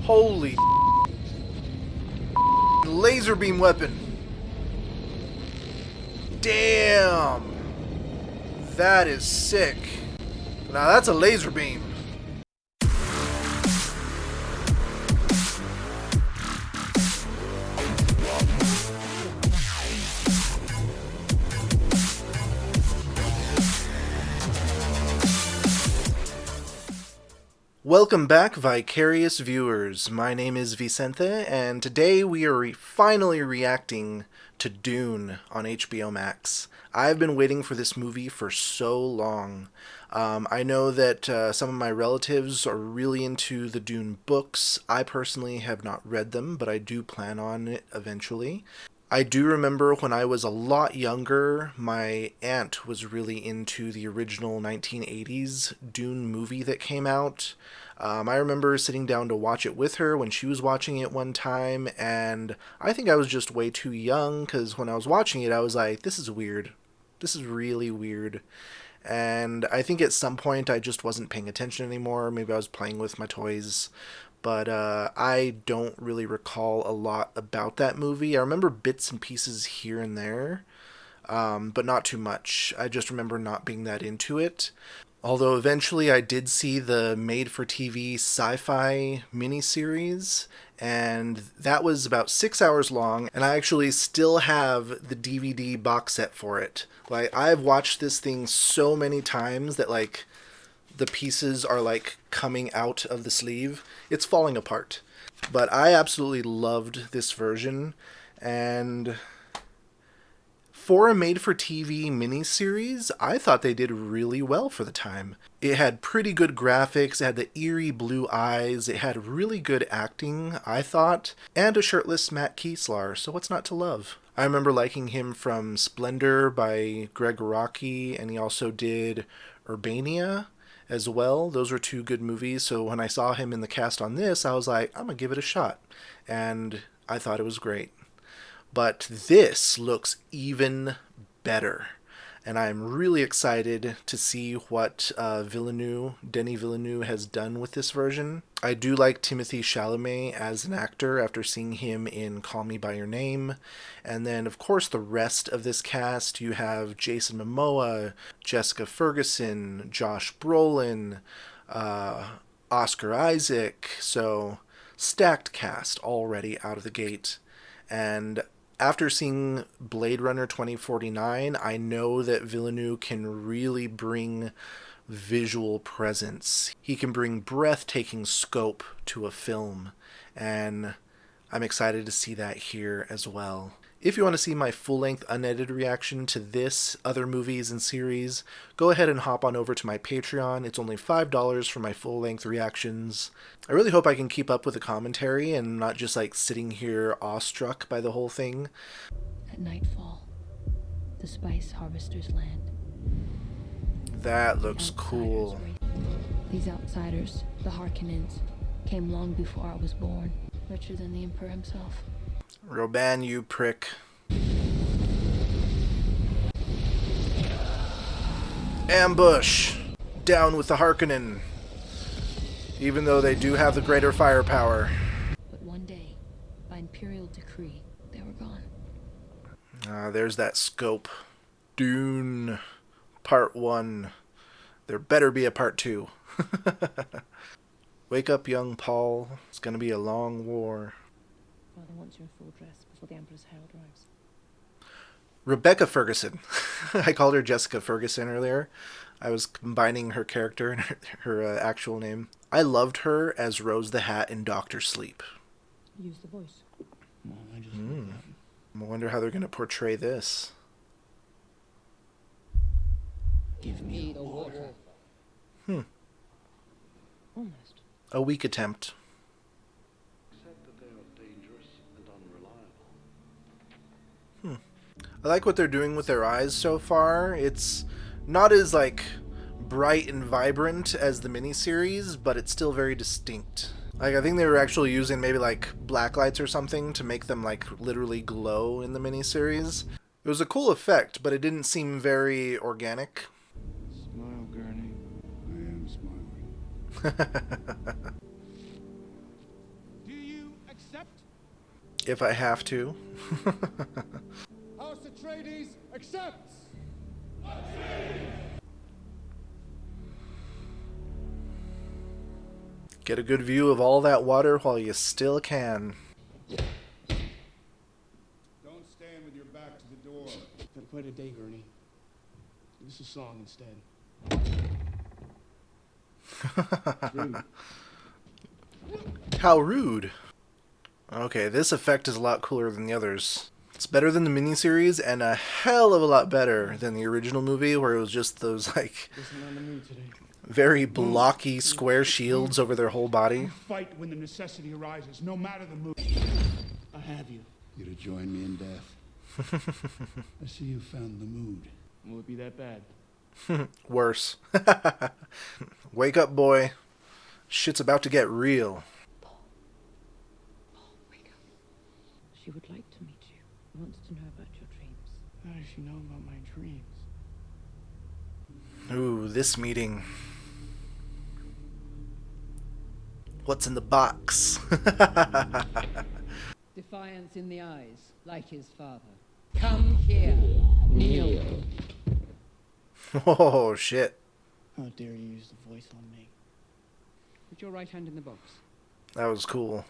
Holy laser beam weapon. Damn. That is sick. Now that's a laser beam. Welcome back, Vicarious viewers. My name is Vicente, and today we are finally reacting to Dune on HBO Max. I've been waiting for this movie for so long. I know that some of my relatives are really into the Dune books. I personally have not read them, but I do plan on it eventually. I do remember when I was a lot younger, my aunt was really into the original 1980s Dune movie that came out. I remember sitting down to watch it with her when she was watching it one time, and I think I was just way too young, because when I was watching it, I was like, this is weird. This is really weird. And I think at some point I just wasn't paying attention anymore. Maybe I was playing with my toys. But I don't really recall a lot about that movie. I remember bits and pieces here and there, but not too much. I just remember not being that into it. Although eventually I did see the made-for-TV sci-fi miniseries, and that was about 6 hours long, and I actually still have the DVD box set for it. Like, I've watched this thing so many times that, like, the pieces are like coming out of the sleeve. It's falling apart. But I absolutely loved this version, and for a made-for-TV miniseries, I thought they did really well for the time. It had pretty good graphics, it had the eerie blue eyes, it had really good acting, I thought, and a shirtless Matt Kieslar, so what's not to love? I remember liking him from Splendor by Greg Araki, and he also did Urbania as well. Those were two good movies, so when I saw him in the cast on this, I was like, I'm gonna give it a shot. And I thought it was great. But this looks even better. And I'm really excited to see what Denis Villeneuve has done with this version. I do like Timothée Chalamet as an actor after seeing him in Call Me By Your Name. And then, of course, the rest of this cast, you have Jason Momoa, Jessica Ferguson, Josh Brolin, Oscar Isaac. So, stacked cast already out of the gate. And after seeing Blade Runner 2049, I know that Villeneuve can really bring visual presence. He can bring breathtaking scope to a film, and I'm excited to see that here as well. If you want to see my full-length unedited reaction to this, other movies and series, go ahead and hop on over to my Patreon. It's only $5 for my full-length reactions. I really hope I can keep up with the commentary and not just like sitting here awestruck by the whole thing. At nightfall, the spice harvesters land. That looks cool. These outsiders, the Harkonnens, came long before I was born, richer than the Emperor himself. Roban, you prick. Ambush! Down with the Harkonnen. Even though they do have the greater firepower. But one day, by Imperial decree, they were gone. There's that scope. Dune. Part 1. There better be a part 2. Wake up, young Paul. It's gonna be a long war. Father wants you in full dress before the Emperor's herald arrives. Rebecca Ferguson. I called her Jessica Ferguson earlier. I was combining her character and her actual name. I loved her as Rose the Hat in Doctor Sleep. Use the voice. Well, I just I wonder how they're going to portray this. give me the water. Almost. A weak attempt. I like what they're doing with their eyes so far. It's not as like bright and vibrant as the miniseries, but it's still very distinct. Like, I think they were actually using maybe like black lights or something to make them like literally glow in the miniseries. It was a cool effect, but it didn't seem very organic. Smile, Gurney. I am smiling. If I have to. House Atreides accepts! Get a good view of all that water while you still can. Don't stand with your back to the door. Had quite a day, Gurney. Give us a song instead. Rude. How rude. Okay, this effect is a lot cooler than the others. It's better than the miniseries and a hell of a lot better than the original movie where it was just those like Isn't on the mood today. very blocky square shields over their whole body. Fight when the necessity arises, no matter the mood. I have you. You to join me in death. I see you found the mood. Will it be that bad? Worse. Wake up, boy. Shit's about to get real. Paul, wake up. She would like to meet you. Wants to know about your dreams. How does she know about my dreams? Ooh, this meeting. What's in the box? Defiance in the eyes, like his father. Come here. Kneel. Oh, shit. How dare you use the voice on me? Put your right hand in the box. That was cool.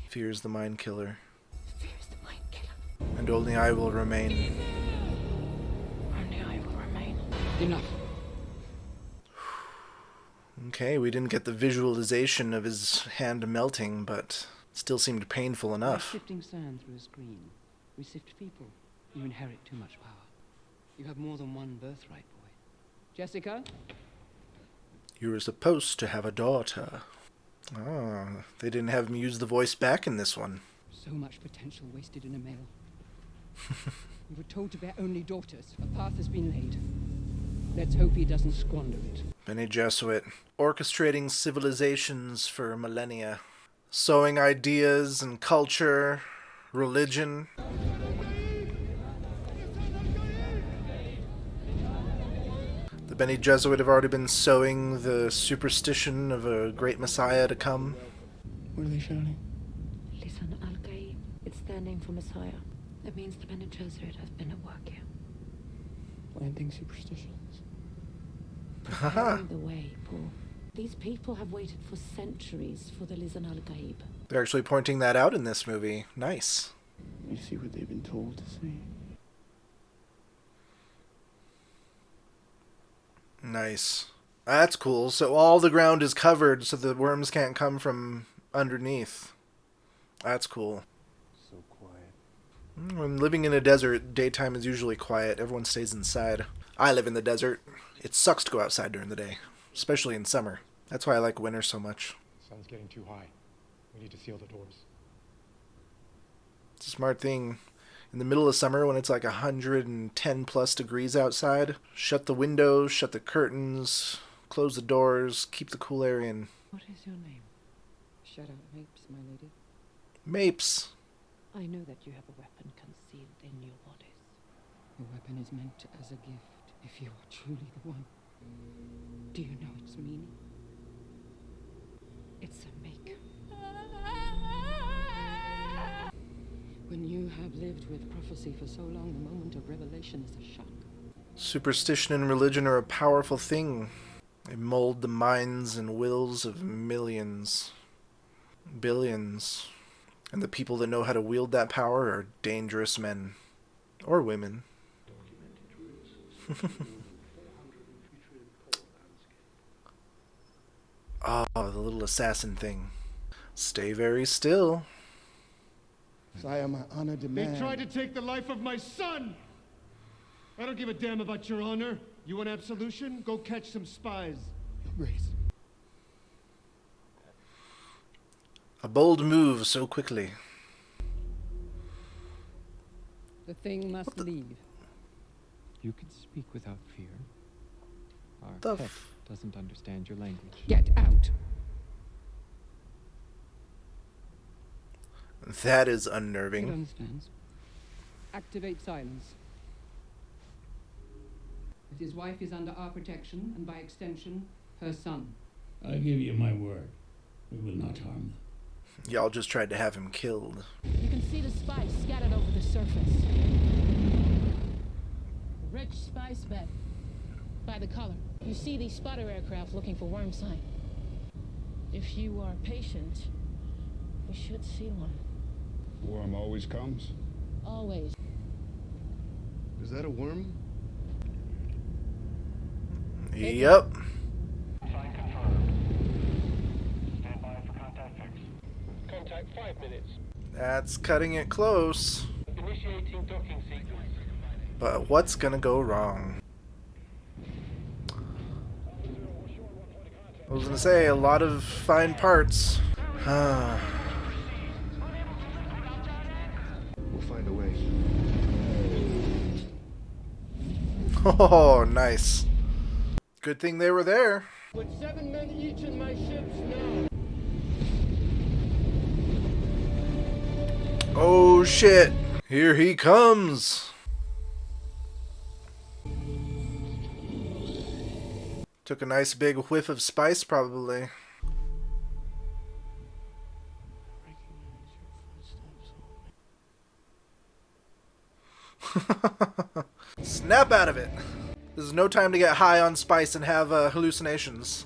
Fear's the mind killer, Fear's the mind killer. and only I will remain. Only I will remain. Enough. Okay, we didn't get the visualization of his hand melting, but still seemed painful Like enough. sifting sand through a screen. We sift people. You inherit too much power. You have more than one birthright, boy. Jessica? You were supposed to have a daughter. Ah, they didn't have me use the voice back in this one. So much potential wasted in a male. We were told to bear only daughters. A path has been laid. Let's hope he doesn't squander it. Bene Gesserit, orchestrating civilizations for millennia, sowing ideas and culture, religion. The Bene Gesserit have already been sowing the superstition of a great messiah to come. What are they shouting? Lisan al-Gaib. It's their name for Messiah. It means the Bene Gesserit have been at work here. Planting superstitions. Preparing the way, Paul. These people have waited for centuries for the Lisan al-Gaib. They're actually pointing that out in this movie. Nice. You see what they've been told to see. Nice. That's cool. So all the ground is covered so the worms can't come from underneath. That's cool. So quiet. When living in a desert, daytime is usually quiet. Everyone stays inside. I live in the desert. It sucks to go outside during the day, especially in summer. That's why I like winter so much. Sun's getting too high. We need to seal the doors. It's a smart thing. In the middle of summer, when it's like 110 plus degrees outside, shut the windows, shut the curtains, close the doors, keep the cool air in. What is your name? Shadow Mapes, my lady. Mapes. I know that you have a weapon concealed in your bodies. The weapon is meant as a gift, if you are truly the one. Do you know its meaning? It's a make. When you have lived with prophecy for so long, the moment of revelation is a shock. Superstition and religion are a powerful thing. They mold the minds and wills of millions, billions. And the people that know how to wield that power are dangerous men. Or women. Oh, the little assassin thing. Stay very still. Sire, my honor They demands. tried to take the life of my son! I don't give a damn about your honor. You want absolution? Go catch some spies. Your Grace. A bold move so quickly. The thing must leave. You can speak without fear. Our The pet f- doesn't understand your language. Get out. That is It unnerving. understands. Activate silence. His wife is under our protection, and by extension, Her son. I give you my word. We will not harm them. Y'all just tried to have him killed. You can see the spice scattered over the surface. Rich spice bed. By the color. You see these spotter aircraft looking for worm sign. If you are patient, you should see one. Worm always comes. Always. Is that a worm? Yep. Sign confirmed. Stand by for contact fixed. Contact 5 minutes. That's cutting it close. Initiating docking sequence. But what's gonna go wrong? I was gonna say, a lot of fine parts. We'll find a way. Oh, nice. Good thing they were there. With 7 men each in my ships now. Oh shit. Here he comes. Took a nice big whiff of spice, probably. Snap out of it. This is no time to get high on spice and have hallucinations.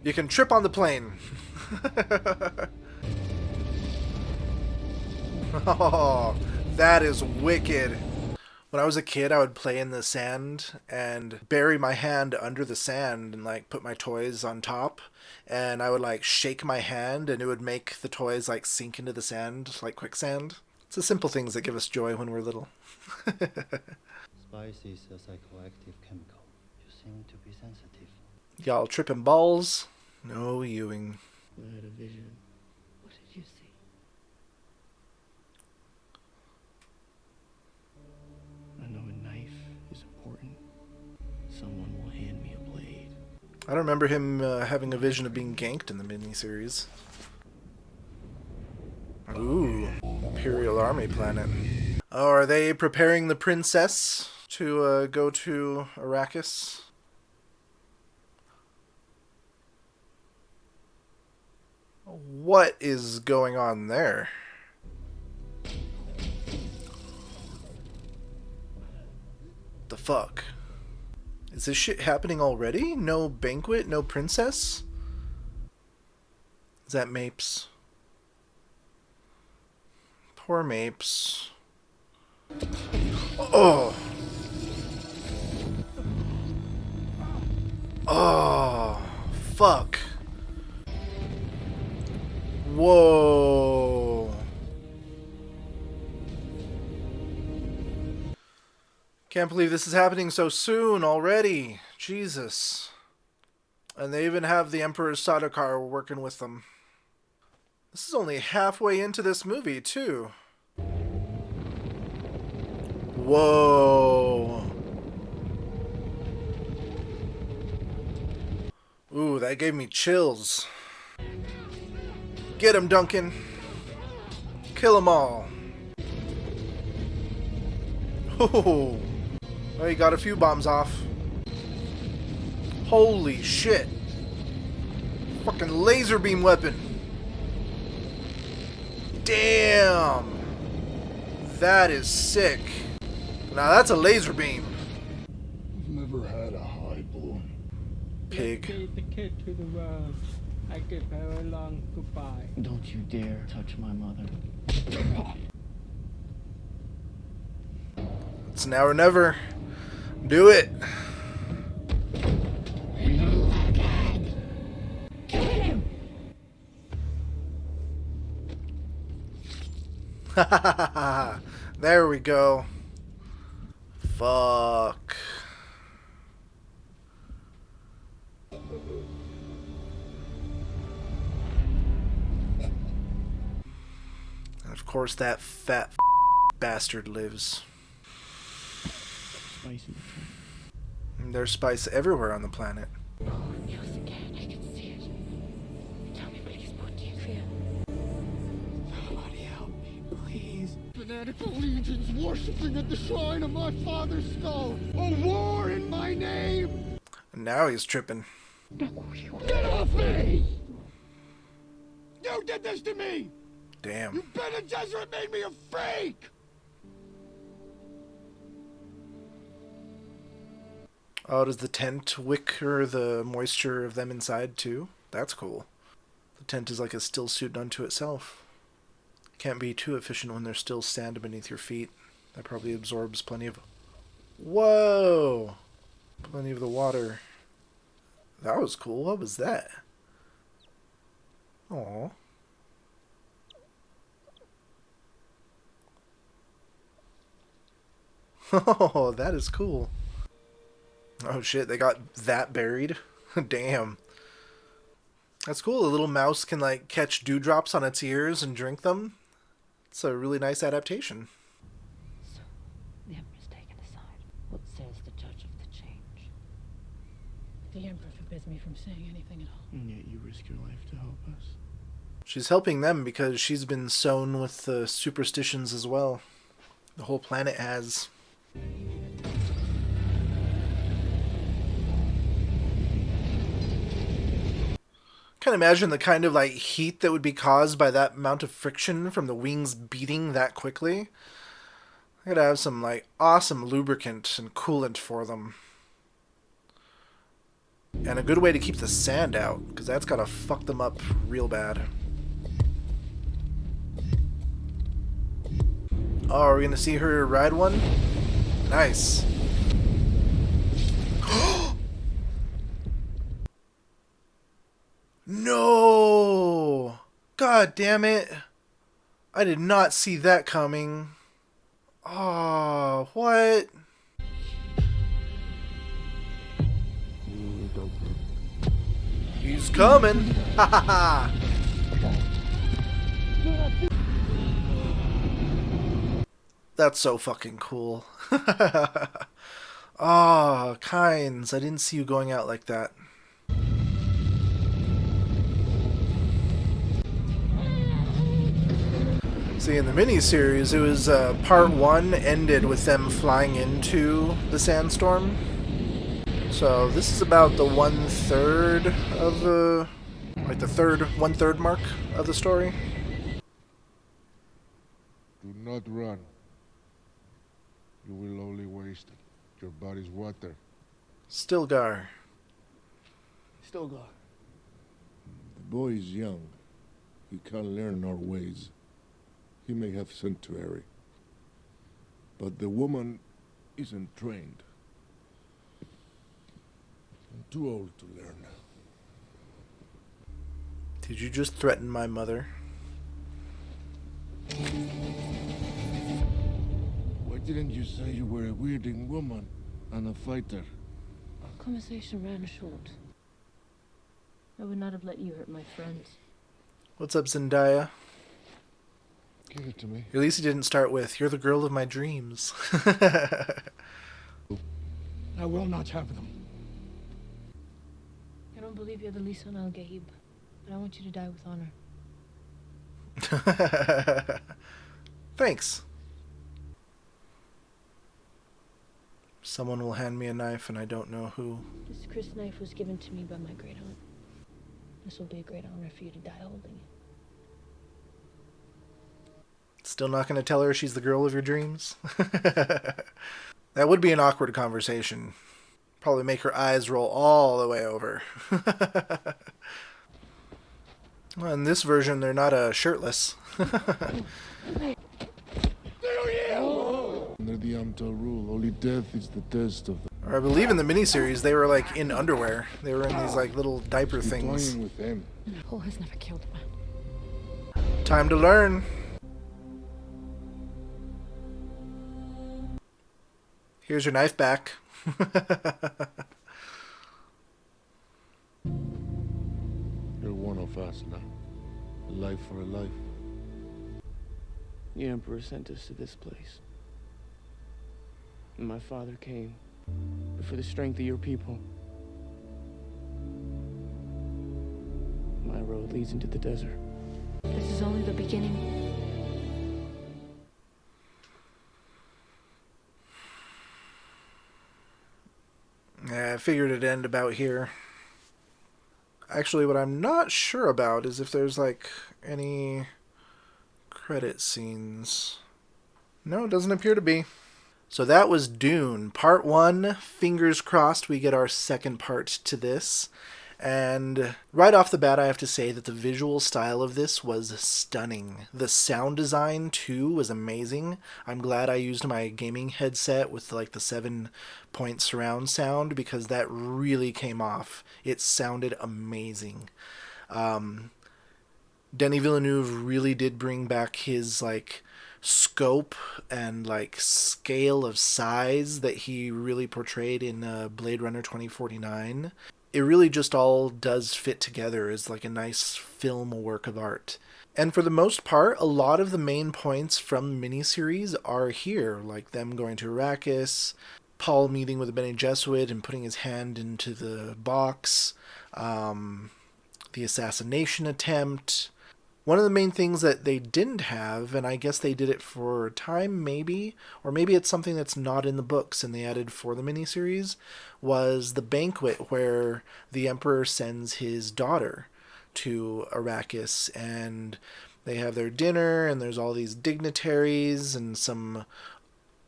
You can trip on the plane. Oh, that is wicked. When I was a kid, I would play in the sand and bury my hand under the sand and like put my toys on top, and I would like shake my hand and it would make the toys like sink into the sand like quicksand. It's the simple things that give us joy when we're little. Spice is a psychoactive chemical. You seem to be sensitive. Y'all tripping balls? No Ewing. I had a vision. What did you see? I know a knife is important. Someone will hand me a blade. I don't remember him having a vision of being ganked in the miniseries. Ooh, Imperial Army planet. Oh, are they preparing the princess to go to Arrakis? What is going on there? The fuck? Is this shit happening already? No banquet? No princess? Is that Mapes? Poor Mapes. Oh! Oh! Fuck! Whoa! Can't believe this is happening so soon already. Jesus. And they even have the Emperor's Sardaukar working with them. This is only halfway into this movie, too. Whoa. Ooh, that gave me chills. Get him, Duncan. Kill them all. Oh, well, he got a few bombs off. Holy shit. Fucking laser beam weapon. Damn. That is sick. Now that's a laser beam. You've never had a highborn. Pig. Lead the kid to the world. I give her a long goodbye. Don't you dare touch my mother. It's now or never. Do it. There we go. Fuck. And of course that fat bastard lives. Spice in the trunk. And there's spice everywhere on the planet. Feels again. I can see it. Tell me, please, what do you feel? Somebody help me, please. Fanatical legions worshipping at the shrine of my father's skull. A war in my name! Now he's tripping. Get off me! You did this to me! Damn. You Bene Gesserit made me a freak! Oh, does the tent wicker the moisture of them inside too? That's cool. The tent is like a still suit unto itself. Can't be too efficient when there's still sand beneath your feet. That probably absorbs plenty of... Whoa! Plenty of the water. That was cool. What was that? Aww. Oh, that is cool. Oh shit, they got that buried? Damn. That's cool. A little mouse can like catch dewdrops on its ears and drink them. It's a really nice adaptation. So, the Emperor's taken aside. What says the judge of the change? The Emperor forbids me from saying anything at all. And yet you risk your life to help us. She's helping them because she's been sown with the superstitions as well. The whole planet has. Can't imagine the kind of like heat that would be caused by that amount of friction from the wings beating that quickly. I gotta have some like awesome lubricant and coolant for them. And a good way to keep the sand out, because that's gotta fuck them up real bad. Oh, are we gonna see her ride one? Nice. No! God damn it. I did not see that coming. Oh, what? He's coming. Ha ha ha. That's so fucking cool. Ah, Kynes, I didn't see you going out like that. See, in the miniseries, it was part 1 ended with them flying into the sandstorm. So this is about the 1/3 of the, like the 1/3 mark of the story. Do not run. You will only waste your body's water. Stilgar. Stilgar. The boy is young. He can learn our ways. He may have sanctuary. But the woman isn't trained. I'm too old to learn. Did you just threaten my mother? Why didn't you say you were a weirding woman and a fighter? Our conversation ran short. I would not have let you hurt my friends. What's up, Zendaya? Give it to me. At least he didn't start with, "You're the girl of my dreams." I will not have them. I don't believe you're the Lisan Al Gaib, but I want you to die with honor. Thanks. Someone will hand me a knife and I don't know who. This Chris knife was given to me by my great aunt. This will be a great honor for you to die holding it. Still not going to tell her she's the girl of your dreams? That would be an awkward conversation. Probably make her eyes roll all the way over. Well, in this version, they're not shirtless. Under the Amtal rule, only death is the test of the... Or I believe in the miniseries, they were like in underwear. They were in these like little diaper things. Toying with them. Paul has never killed a man. Time to learn. Here's your knife back. You're one of us now. A life for a life. The Emperor sent us to this place. And my father came, but for the strength of your people. My road leads into the desert. This is only the beginning. Yeah, I figured it'd end about here. Actually, what I'm not sure about is if there's, like, any credit scenes. No, it doesn't appear to be. So that was Dune, Part 1. Fingers crossed we get our second part to this. And right off the bat, I have to say that the visual style of this was stunning. The sound design, too, was amazing. I'm glad I used my gaming headset with, like, the 7-point surround sound, because that really came off. It sounded amazing. Denis Villeneuve really did bring back his, like, scope and, like, scale of size that he really portrayed in Blade Runner 2049. It really just all does fit together as, like, a nice film work of art. And for the most part, a lot of the main points from the miniseries are here, like them going to Arrakis, Paul meeting with the Bene Gesserit and putting his hand into the box, the assassination attempt. One of the main things that they didn't have, and I guess they did it for time maybe, or maybe it's something that's not in the books and they added for the miniseries, was the banquet where the Emperor sends his daughter to Arrakis, and they have their dinner, and there's all these dignitaries and some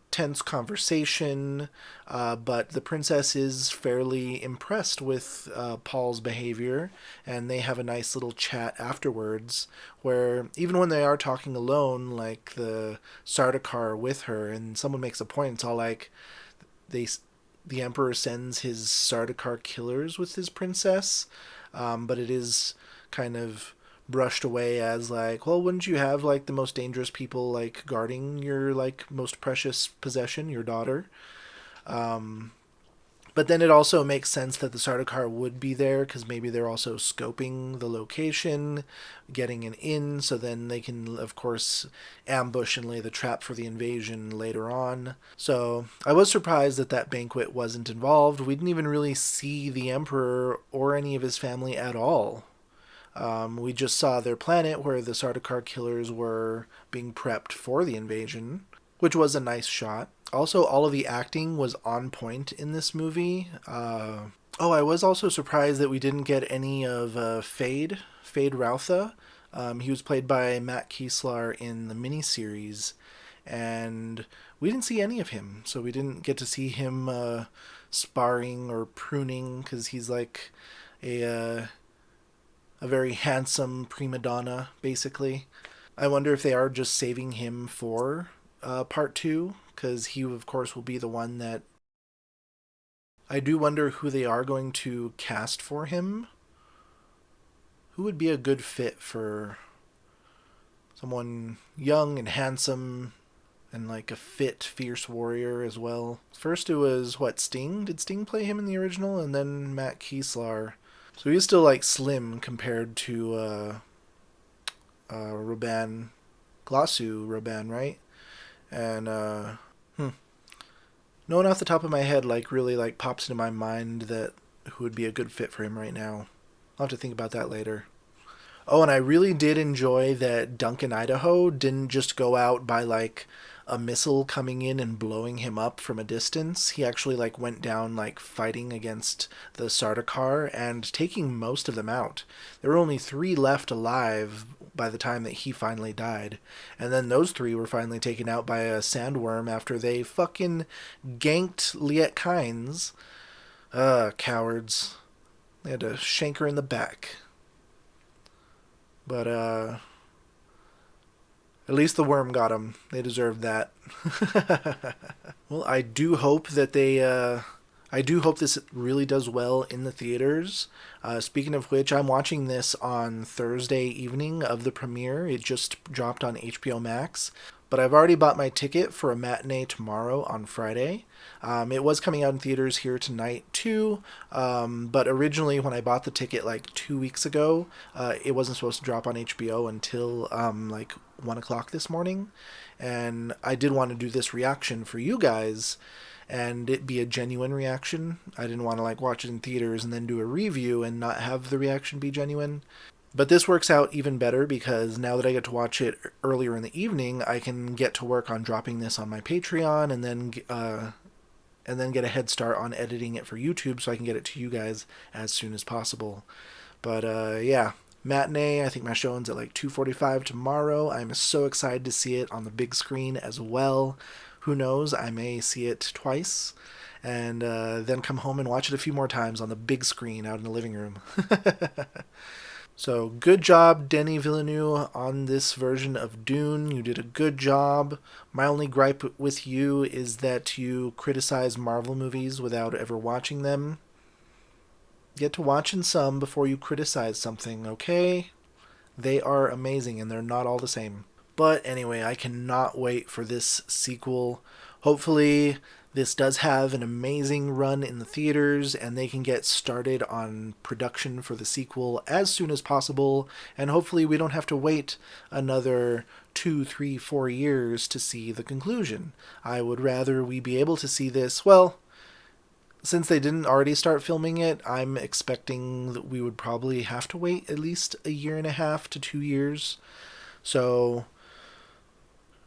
tense conversation, but the princess is fairly impressed with Paul's behavior, and they have a nice little chat afterwards, where even when they are talking alone, like the Sardaukar with her, and someone makes a point, it's all like the Emperor sends his Sardaukar killers with his princess, but it is kind of brushed away as like, well, wouldn't you have like the most dangerous people like guarding your like most precious possession, your daughter? But then it also makes sense that the Sardaukar would be there, because maybe they're also scoping the location, getting an in, so then they can, of course, ambush and lay the trap for the invasion later on. So I was surprised that that banquet wasn't involved. We didn't even really see the Emperor or any of his family at all. We just saw their planet where the Sardaukar killers were being prepped for the invasion, which was a nice shot. Also, all of the acting was on point in this movie. I was also surprised that we didn't get any of Fade Routha. He was played by Matt Kieslar in the miniseries, and we didn't see any of him, so we didn't get to see him sparring or pruning, because he's like a very handsome prima donna, basically. I wonder if they are just saving him for part 2, because he, of course, will be the one that... I do wonder who they are going to cast for him. Who would be a good fit for someone young and handsome and like a fit, fierce warrior as well? First it was, Sting? Did Sting play him in the original? And then Matt Kieslar. So he's still like slim compared to Robin, Glossu Robin, right? And no one off the top of my head like really like pops into my mind that who would be a good fit for him right now. I'll have to think about that later. Oh, and I really did enjoy that Duncan Idaho didn't just go out by like a missile coming in and blowing him up from a distance. He actually like went down like fighting against the Sardaukar and taking most of them out. There were only 3 left alive by the time that he finally died. And then those 3 were finally taken out by a sandworm after they fucking ganked Liet Kynes. Cowards. They had to shank her in the back. But, at least the worm got him. They deserved that. Well, I do hope that I do hope this really does well in the theaters. Speaking of which, I'm watching this on Thursday evening of the premiere. It just dropped on HBO Max. But I've already bought my ticket for a matinee tomorrow on Friday. It was coming out in theaters here tonight too, but originally when I bought the ticket like 2 weeks ago, it wasn't supposed to drop on HBO until like 1 o'clock this morning. And I did want to do this reaction for you guys and it be a genuine reaction. I didn't want to like watch it in theaters and then do a review and not have the reaction be genuine. But this works out even better because now that I get to watch it earlier in the evening, I can get to work on dropping this on my Patreon and then and then get a head start on editing it for YouTube so I can get it to you guys as soon as possible. But yeah, matinee, I think my showing's at like 2:45 tomorrow. I'm so excited to see it on the big screen as well. Who knows, I may see it twice and then come home and watch it a few more times on the big screen out in the living room. So good job, Denis Villeneuve, on this version of Dune. You did a good job. My only gripe with you is that you criticize Marvel movies without ever watching them. Get to watching some before you criticize something, okay? They are amazing and they're not all the same. But anyway, I cannot wait for this sequel. Hopefully this does have an amazing run in the theaters and they can get started on production for the sequel as soon as possible, and hopefully we don't have to wait another 2, 3, 4 years to see the conclusion. I would rather we be able to see this, well, since they didn't already start filming it, I'm expecting that we would probably have to wait at least 1.5 to 2 years. So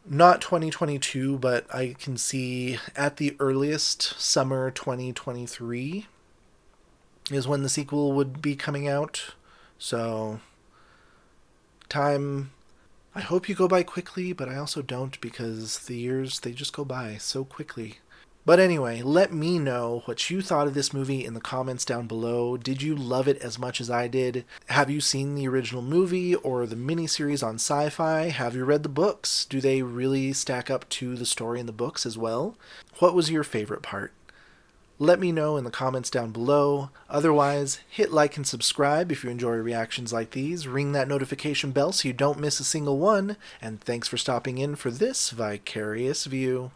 not 2022, but I can see at the earliest summer 2023 is when the sequel would be coming out. So time, I hope you go by quickly, but I also don't, because the years, they just go by so quickly. But anyway, let me know what you thought of this movie in the comments down below. Did you love it as much as I did? Have you seen the original movie or the miniseries on Sci-Fi? Have you read the books? Do they really stack up to the story in the books as well? What was your favorite part? Let me know in the comments down below. Otherwise, hit like and subscribe if you enjoy reactions like these. Ring that notification bell so you don't miss a single one. And thanks for stopping in for this Vicarious View.